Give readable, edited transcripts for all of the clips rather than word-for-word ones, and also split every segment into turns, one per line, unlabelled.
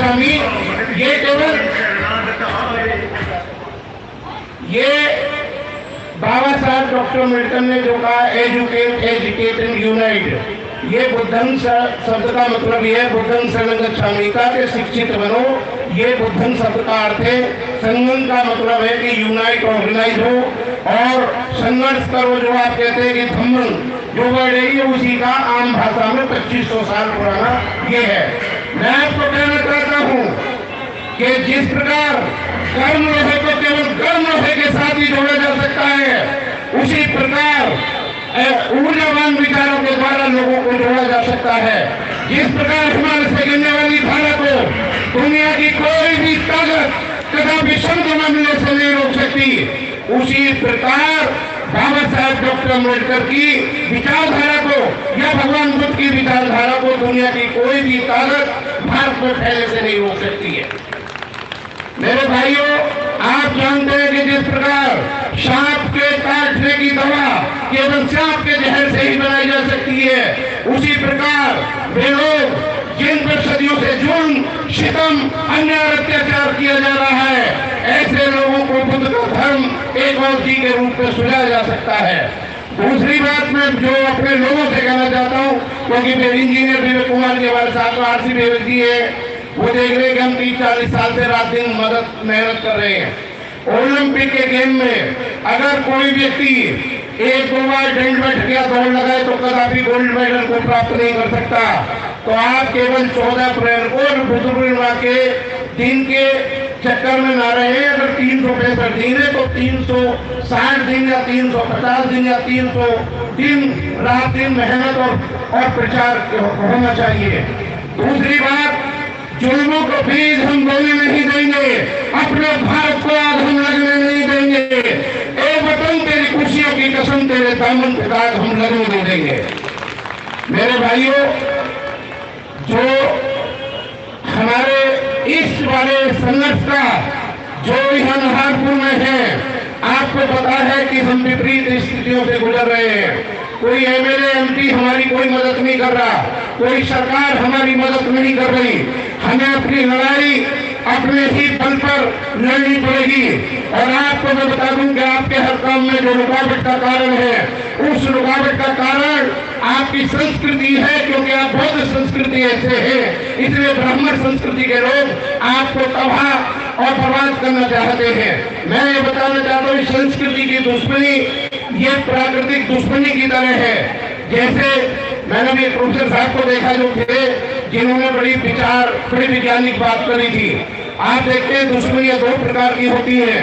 गच्छामि। ये केवल ये बाबा साहब डॉक्टर अम्बेडकर ने जो कहा एजुकेट एजुकेट एंड यूनाइट, ये बुद्धं शब्द का मतलब ये है बुद्धं शरणं गच्छामि का के शिक्षित बनो। ये बुद्धं शब्द का अर्थ है, संगम का मतलब है कि यूनाइट ऑर्गेनाइज हो और संघर्ष करो। जो आप कहते हैं कि धम्मन जो वर्ड है ये उसी का आम भाषा में 2500 साल पुराना ये है। मैं आपको कहना चाहता हूँ कि जिस प्रकार कर्म लोहे को केवल कर्म लोहे के साथ ही जोड़ा जा सकता है, उसी प्रकार ऊर्जावान विचारों के द्वारा लोगों को जोड़ा जा सकता है। जिस प्रकार हिमालय से गिरने वाली धारा को दुनिया की कोई भी ताकत कदापि शब्द में मिलने से नहीं रोक सकती, उसी प्रकार बाबा साहब डॉक्टर अम्बेडकर की विचारधारा को या भगवान बुद्ध की विचारधारा को दुनिया की कोई भी ताकत भारत में फैलने से नहीं रोक सकती है। मेरे भाइयों, आप जानते हैं कि जिस प्रकार सांप के काटने की दवा केवल सांप के जहर से ही बनाई जा सकती है, उसी प्रकार वे लोग जिन पर सदियों से जुल्म शितम अन्याय अत्याचार किया जा रहा है, ऐसे लोगों को बुद्ध का धर्म एक और जी के रूप में सुझाया जा सकता है। दूसरी बात मैं जो अपने लोगों से कहना चाहता हूँ, क्योंकि मेरे इंजीनियर विवेक कुमार के हमारे साथ आरसी विवेक जी है, वो देख रहे हैं कि हम 30-40 साल से रात दिन मेहनत कर रहे हैं। ओलंपिक के गेम में अगर कोई व्यक्ति 1-2 बार दंड बैठ गया दौड़ लगाए तो कदापि गोल्ड मेडल को प्राप्त नहीं कर सकता। तो आप केवल 14 अप्रैल को बुद्ध पूर्णिमा के दिन के चक्कर में ना रहे। अगर 365 दिन है तो 360 दिन या 350 दिन या 300 दिन रात दिन मेहनत और प्रचार होना चाहिए। दूसरी बात, जुल्मों को बीज हम बोलने नहीं देंगे, अपने भारत को आग हम लगने नहीं देंगे। ए वतन तेरी खुशियों की कसम, तेरे दामन पे दाग हम लगने नहीं देंगे। मेरे भाइयों, जो हमारे इस वाले संघर्ष का जो हारपुर में है, आपको पता है कि हम विपरीत स्थितियों से गुजर रहे हैं। कोई एमएलए एमपी हमारी कोई मदद नहीं कर रहा, कोई सरकार हमारी मदद नहीं कर रही। हमें अपनी लड़ाई अपने ही बल पर लड़नी पड़ेगी। और आपको मैं बता दूं कि आपके हर काम में जो रुकावट का कारण है, उस रुकावट का कारण आपकी संस्कृति है, क्योंकि आप बौद्ध संस्कृति ऐसे है, इसलिए ब्राह्मण संस्कृति के लोग आपको तबाह और बर्बाद करना चाहते हैं। मैं ये बताना चाहता हूँ, संस्कृति की दुश्मनी ये प्राकृतिक दुश्मनी की तरह है। जैसे मैंने भी प्रोफेसर साहब को देखा जो थे, जिन्होंने बड़ी वैज्ञानिक बात करी थी। आप देखते हैं दुश्मनियां 2 प्रकार की होती हैं।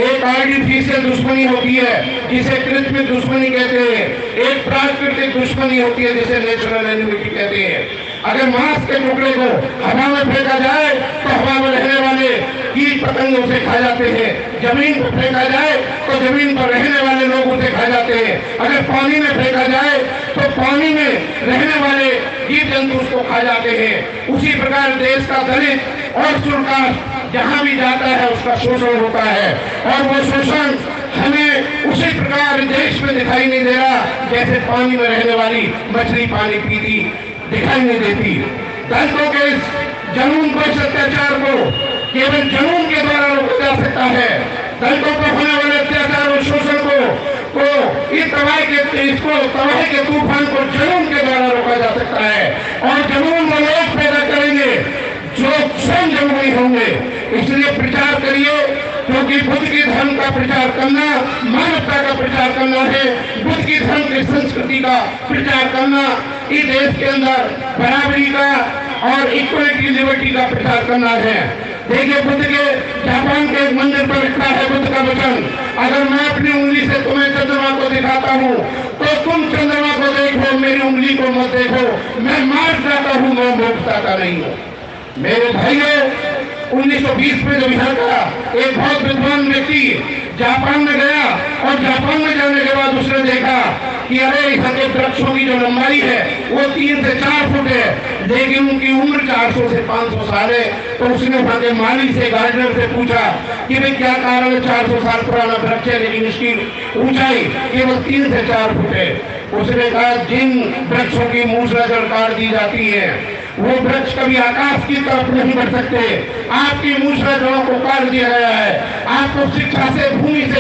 एक आर्टिफिशियल दुश्मनी होती है जिसे कृत्रिम दुश्मनी कहते हैं, एक प्राकृतिक दुश्मनी होती है जिसे नेचुरल एनिमिटी कहते हैं। अगर मांस के टुकड़े को हवा में फेंका जाए तो हवा में रहने वाले कीट पतंग उसे खा जाते हैं, जमीन पर फेंका जाए तो जमीन पर रहने वाले लोग उसे खा जाते हैं, अगर पानी में फेंका जाए तो पानी में रहने वाले जीव जंतु उसको खा जाते हैं। उसी प्रकार देश का दलित और सुरकाश जहां भी जाता है उसका शोषण होता है, और वो शोषण हमें उसी प्रकार देश में दिखाई नहीं दे रहा जैसे पानी में रहने वाली मछली पानी पीती दिखाई नहीं देती। दलितों के इस जुनून को, इस अत्याचार को केवल जुनून के द्वारा रोका जा सकता है। दलितों को होने वाले अत्याचार और शोषण को इस तबाही के तूफान को जुनून के द्वारा रोका जा सकता है। और जुनून वो लोग पैदा करेंगे जो स्वयं जुनूनी होंगे। इसलिए प्रचार करिए, क्योंकि बुद्ध की धर्म का प्रचार करना मानवता का प्रचार करना है। बुद्ध की धर्म की संस्कृति का प्रचार करना इस देश के अंदर बराबरी का और इक्वलिटी लिबर्टी का प्रचार करना है। देखिए, बुद्ध के जापान के एक मंदिर पर लिखा है बुद्ध का वचन, अगर मैं अपनी उंगली से तुम्हें चंद्रमा को दिखाता हूँ तो तुम चंद्रमा को देखो, मेरी उंगली को मत देखो। मैं मार जाता हूँ, मैं भोगता नहीं हूँ। मेरे भाइयों, 1920 में जब यहाँ का एक बहुत विद्वान व्यक्ति जापान में गया और जापान में जाने के बाद उसने देखा कि अरे यहाँ के वृक्षों की जो लंबाई है वो 3 से 4 फुट है, लेकिन उनकी उम्र 400 से 500 साल है। तो उसने वहाँ के माली से, गार्डनर से पूछा कि भाई क्या कारण है, 400 साल पुराना वृक्ष है लेकिन इसकी ऊंचाई केवल 3 से 4 फुट है। उसने कहा जिन वृक्षों की मूसला जड़ काट दी जाती है वो वृक्ष कभी आकाश की तरफ नहीं बढ़ सकते। आपकी मूसला जड़ों को काट दिया गया है। आपको शिक्षा से, भूमि से